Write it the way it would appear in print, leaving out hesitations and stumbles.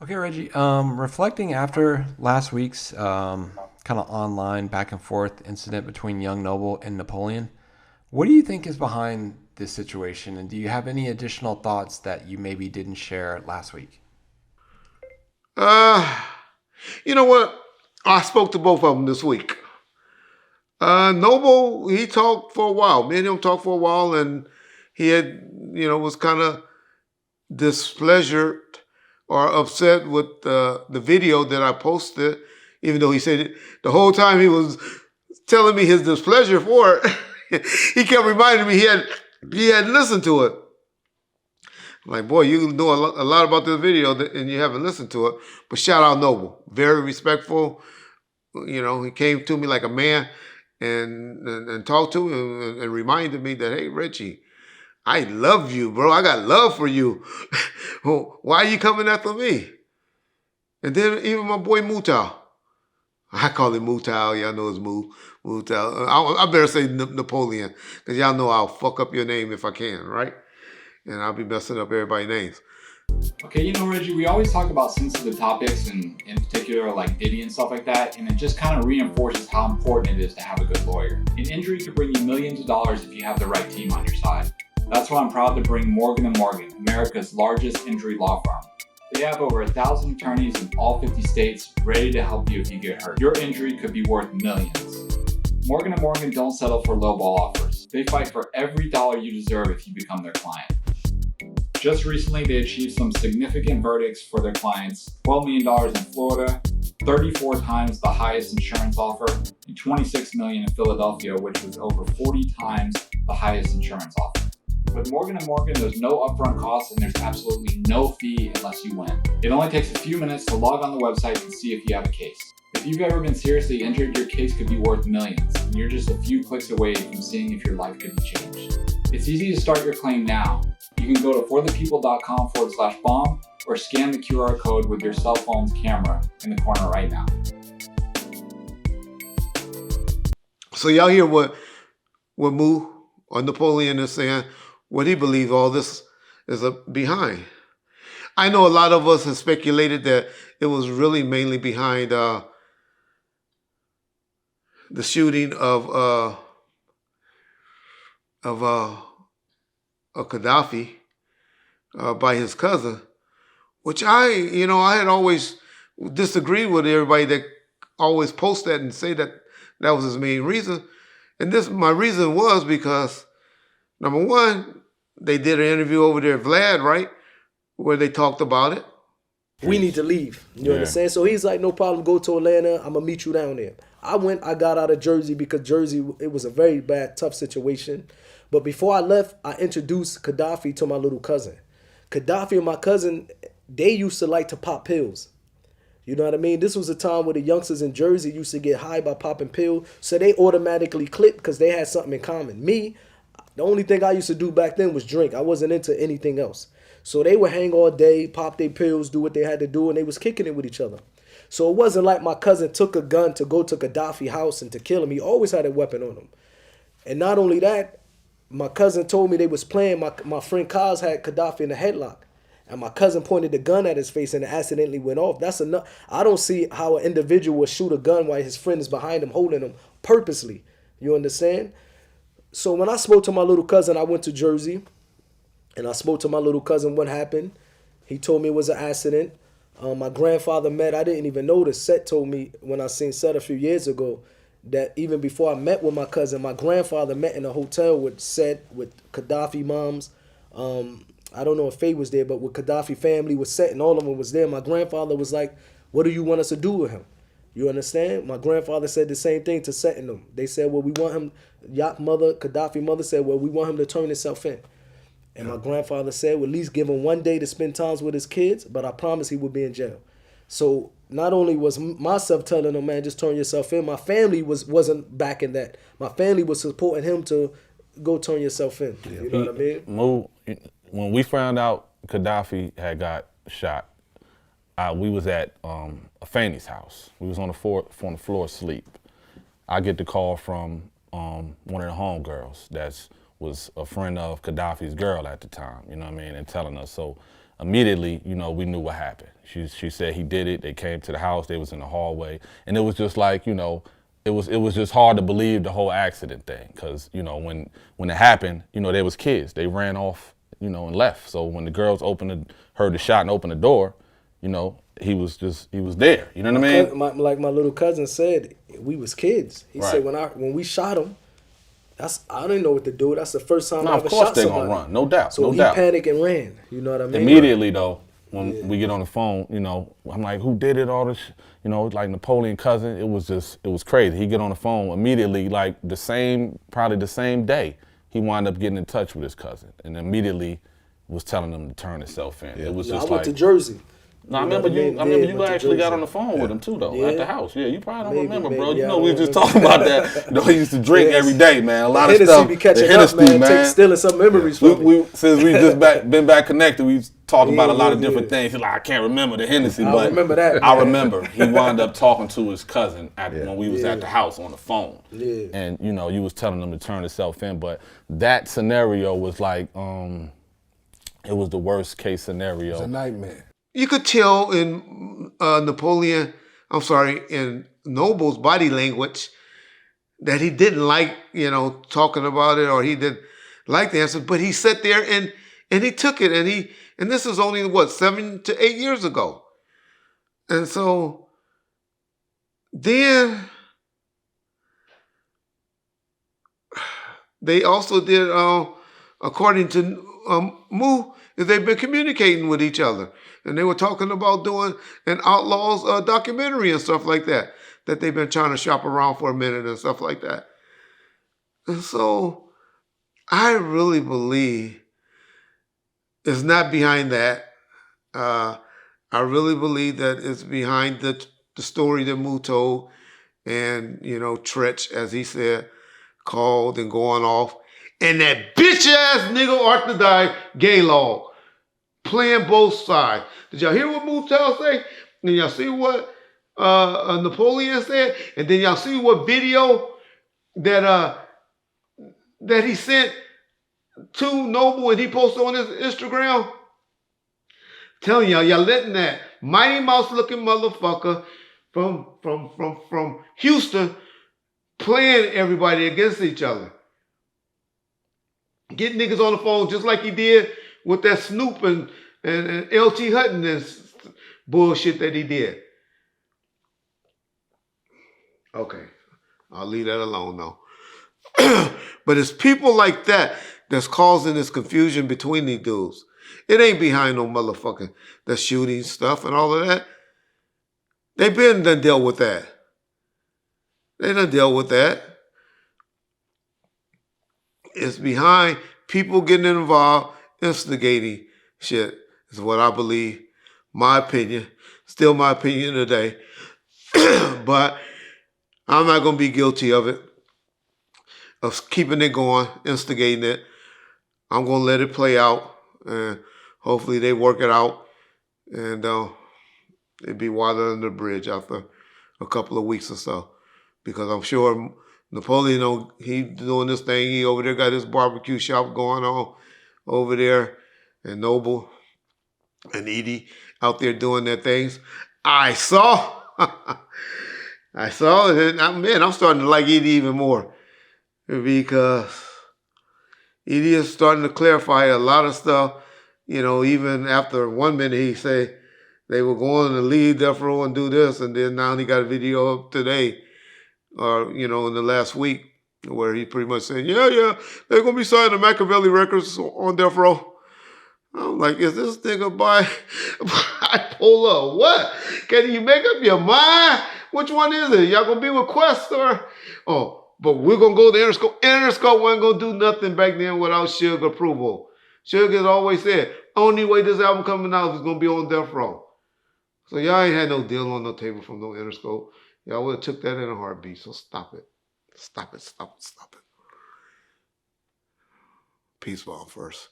Okay, Reggie. Reflecting after last week's kind of online back and forth incident between young Noble and Napoleon, what do you think is behind this situation, and do you have any additional thoughts that you maybe didn't share last week? Uh, you know what? I spoke to both of them this week. Noble, he talked for a while. Me and him talked for a while, and he had, was kind of displeasured or upset with the video that I posted, even though he said it, the whole time he was telling me his displeasure for it. He kept reminding me he had listened to it. I'm like, boy, you know a lot about this video and you haven't listened to it. But shout out Noble, very respectful. He came to me like a man and talked to me and reminded me that, hey, Reggie, I love you, bro. I got love for you. Why are you coming after me? And then even my boy Mutal. I call him Mutal. Y'all know it's Mutal. I better say Napoleon, because y'all know I'll fuck up your name if I can, right? And I'll be messing up everybody's names. Okay, Reggie, we always talk about sensitive topics and in particular like Diddy and stuff like that, and it just kind of reinforces how important it is to have a good lawyer. An injury could bring you millions of dollars if you have the right team on your side. That's why I'm proud to bring Morgan & Morgan, America's largest injury law firm. They have over 1,000 attorneys in all 50 states ready to help you if you get hurt. Your injury could be worth millions. Morgan & Morgan don't settle for lowball offers. They fight for every dollar you deserve if you become their client. Just recently, they achieved some significant verdicts for their clients: $12 million in Florida, 34 times the highest insurance offer, and $26 million in Philadelphia, which was over 40 times the highest insurance offer. With Morgan & Morgan, there's no upfront costs and there's absolutely no fee unless you win. It only takes a few minutes to log on the website and see if you have a case. If you've ever been seriously injured, your case could be worth millions, and you're just a few clicks away from seeing if your life could be changed. It's easy to start your claim now. You can go to forthepeople.com/bomb or scan the QR code with your cell phone's camera in the corner right now. So y'all hear what Mu or Napoleon is saying, what he believes all this is behind. I know a lot of us have speculated that it was really mainly behind the shooting of Gaddafi by his cousin, which I had always disagreed with everybody that always post that and say that that was his main reason. And my reason was because, number one, they did an interview over there, Vlad, right, where they talked about it. We need to leave. You understand? So he's like, no problem, go to Atlanta. I'm going to meet you down there. I got out of Jersey because Jersey, it was a very bad, tough situation. But before I left, I introduced Gaddafi to my little cousin. Gaddafi and my cousin, they used to like to pop pills. You know what I mean? This was a time where the youngsters in Jersey used to get high by popping pills. So they automatically clicked because they had something in common. Me, the only thing I used to do back then was drink. I wasn't into anything else. So they would hang all day, pop their pills, do what they had to do, and they was kicking it with each other. So it wasn't like my cousin took a gun to go to Gaddafi's house and to kill him. He always had a weapon on him. And not only that, my cousin told me they was playing, my friend Kaz had Gaddafi in a headlock. And my cousin pointed the gun at his face and it accidentally went off. That's enough. I don't see how an individual would shoot a gun while his friend is behind him holding him purposely. You understand? So when I spoke to my little cousin, I went to Jersey. And I spoke to my little cousin what happened. He told me it was an accident. My grandfather met, I didn't even know this. Seth told me when I seen Seth a few years ago that even before I met with my cousin, my grandfather met in a hotel with Seth, with Gaddafi moms. I don't know if Faye was there, but with Gaddafi family was Seth and all of them was there. My grandfather was like, what do you want us to do with him? You understand? My grandfather said the same thing to Seth and them. They said, well, we want him, Yak mother, Gaddafi mother said, well, we want him to turn himself in. And my grandfather said, well, at least give him one day to spend times with his kids, but I promise he would be in jail. So not only was myself telling him, man, just turn yourself in, my family wasn't backing that. My family was supporting him to go turn yourself in. Yeah. You know what I mean? Mo, when we found out Gaddafi had got shot, we was at a Fanny's house. We was on the floor asleep. I get the call from one of the homegirls was a friend of Gaddafi's girl at the time, you know what I mean, and telling us. So immediately, you know, we knew what happened. She said he did it. They came to the house. They was in the hallway, and it was just like, you know, it was just hard to believe the whole accident thing, because, you know, when it happened, you know, they was kids. They ran off, you know, and left. So when the girls heard the shot and opened the door, you know, he was there. You know what I mean? Like my little cousin said, we was kids. He Right. said when we shot him, I didn't know what to do. That's the first time I No, ever of course shot they somebody. gonna run, no doubt, So no he doubt. panicked and ran. You know what I mean? Immediately though, when we get on the phone, you know, I'm like, who did it? All this, you know, like Napoleon cousin. It was crazy. He get on the phone immediately, like probably the same day. He wound up getting in touch with his cousin, and immediately was telling him to turn himself in. It was just I went like to Jersey. No, I remember you actually got on the phone with him too, though, at the house. Yeah, you probably don't remember, bro. You know, we was just talking about that. You know, he used to drink every day, man. A lot of stuff. Be catching up, man. Stealing some memories from me. Since we just been back connected, we talking about a lot of different things. He's like, I can't remember the Hennessy, but I remember that. I remember he wound up talking to his cousin when we was at the house on the phone. Yeah. And, you know, you was telling him to turn himself in, but that scenario was like, it was the worst case scenario. It's a nightmare. You could tell in in Noble's body language that he didn't like, you know, talking about it, or he didn't like the answer, but he sat there and he took it, and this is only, 7 to 8 years ago. And so then they also did, according to Moo, is they've been communicating with each other. And they were talking about doing an Outlawz documentary and stuff like that they've been trying to shop around for a minute and stuff like that. And so I really believe it's not behind that. I really believe that it's behind the story that Moo told, and, you know, Tretch, as he said, called and going off. And that bitch-ass nigga Arthur Gaylord playing both sides. Did y'all hear what Moutel say? And y'all see what Napoleon said? And then y'all see what video that he sent to Noble and he posted on his Instagram? Telling y'all letting that Mighty Mouse looking motherfucker from Houston playing everybody against each other. Get niggas on the phone just like he did with that Snoop and LT Hutton and bullshit that he did. Okay, I'll leave that alone though. But it's people like that that's causing this confusion between these dudes. It ain't behind no motherfucking the shooting stuff and all of that. They been done dealt with that. They done dealt with that. It's behind people getting involved, instigating shit, is what I believe. My opinion. Still my opinion today. But I'm not going to be guilty of it, of keeping it going, instigating it. I'm going to let it play out, and hopefully they work it out, and it'd be water under the bridge after a couple of weeks or so. Because I'm sure Napoleon, he doing this thing. He over there got his barbecue shop going on over there, and Noble and Edie out there doing their things. I saw it, and man, I'm starting to like Edie even more, because Edie is starting to clarify a lot of stuff. You know, even after 1 minute he said they were going to leave Death Row and do this, and then now he got a video up today, or, you know, in the last week, where he pretty much said, yeah, they're going to be signing the Machiavelli records on Death Row. I'm like, is this nigga bipolar or what? Can you make up your mind? Which one is it? Y'all going to be with Quest or? Oh, but we're going to go to Interscope. Interscope wasn't going to do nothing back then without Suge approval. Suge has always said, only way this album coming out is going to be on Death Row. So y'all ain't had no deal on no table from no Interscope. Y'all would have took that in a heartbeat, so stop it. Stop it. Peace bomb first.